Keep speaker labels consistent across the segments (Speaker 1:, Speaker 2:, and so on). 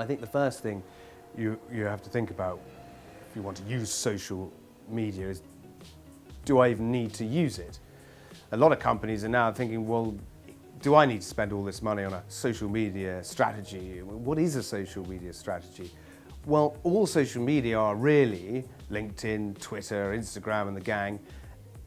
Speaker 1: I think the first thing you have to think about if you want to use social media is, do I even need to use it? A lot of companies are now thinking, well, do I need to spend all this money on a social media strategy? What is a social media strategy? Well, all social media are really LinkedIn, Twitter, Instagram and the gang.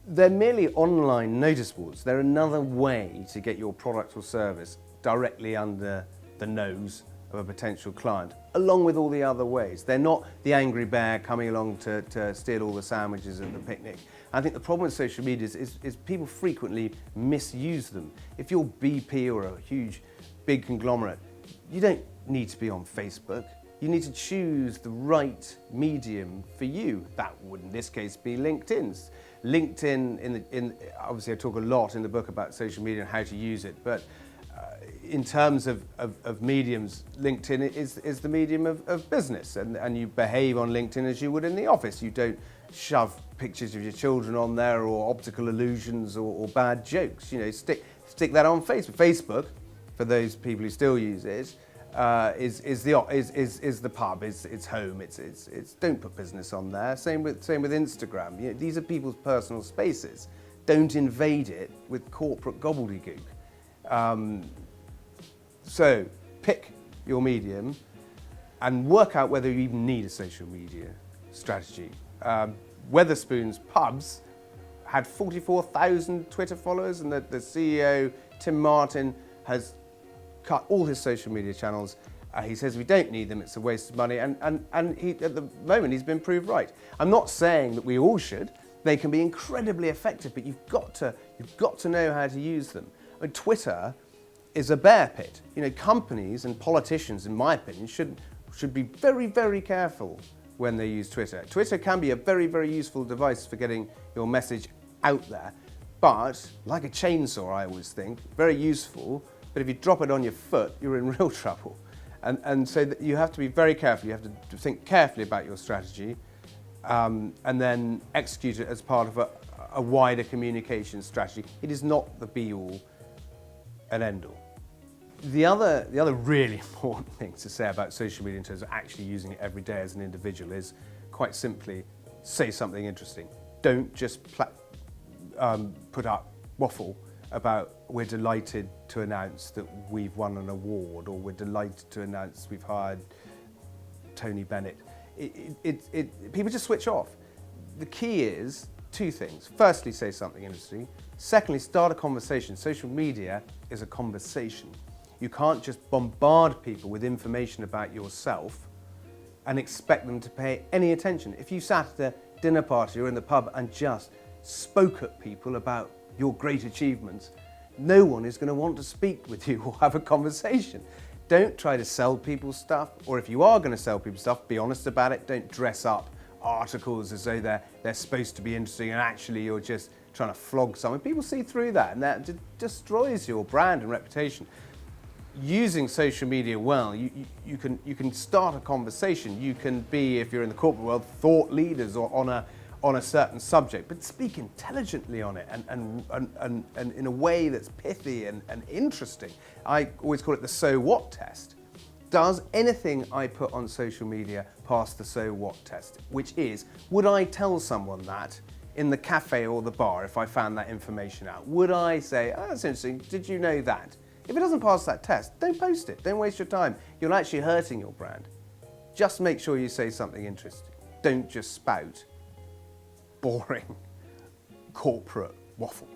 Speaker 1: They're merely online notice boards. They're another way to get your product or service directly under the nose of a potential client, along with all the other ways. They're not the angry bear coming along to steal all the sandwiches at the picnic. I think the problem with social media is people frequently misuse them. If you're BP or a huge, big conglomerate, you don't need to be on Facebook. You need to choose the right medium for you. That would, in this case, be LinkedIn's. LinkedIn, obviously I talk a lot in the book about social media and how to use it, but in terms of mediums, LinkedIn is the medium of business, and you behave on LinkedIn as you would in the office. You don't shove pictures of your children on there or optical illusions or bad jokes. You know, stick that on Facebook. Facebook, for those people who still use it, is the pub, it's home. It's don't put business on there. Same with Instagram. You know, these are people's personal spaces. Don't invade it with corporate gobbledygook. So pick your medium and work out whether you even need a social media strategy. Wetherspoon's pubs had 44,000 Twitter followers, and the CEO, Tim Martin, has cut all his social media channels. He says we don't need them, it's a waste of money, and he, at the moment he's been proved right. I'm not saying that we all should. They can be incredibly effective, but you've got to know how to use them. I mean, Twitter is a bear pit. You know, companies and politicians, in my opinion, should be very, very careful when they use Twitter. Twitter can be a very, very useful device for getting your message out there, but like a chainsaw, I always think, very useful, but if you drop it on your foot, you're in real trouble. And so that you have to be very careful. You have to think carefully about your strategy, and then execute it as part of a wider communication strategy. It is not the be-all and end-all. The other really important thing to say about social media in terms of actually using it every day as an individual is, quite simply, say something interesting. Don't just put up waffle about we're delighted to announce that we've won an award, or we're delighted to announce we've hired Tony Bennett. People just switch off. The key is two things. Firstly, say something interesting. Secondly, start a conversation. Social media is a conversation. You can't just bombard people with information about yourself and expect them to pay any attention. If you sat at a dinner party or in the pub and just spoke at people about your great achievements, no one is going to want to speak with you or have a conversation. Don't try to sell people stuff, or if you are going to sell people stuff, be honest about it. Don't dress up articles as though they're supposed to be interesting and actually you're just trying to flog someone. People see through that, and that destroys your brand and reputation. Using social media well, you can start a conversation. You can be, if you're in the corporate world, thought leaders or on a certain subject, but speak intelligently on it and in a way that's pithy and interesting. I always call it the so what test. Does anything I put on social media pass the so what test? Which is, would I tell someone that in the cafe or the bar if I found that information out? Would I say, oh, that's interesting, did you know that? If it doesn't pass that test, don't post it. Don't waste your time. You're actually hurting your brand. Just make sure you say something interesting. Don't just spout boring corporate waffle.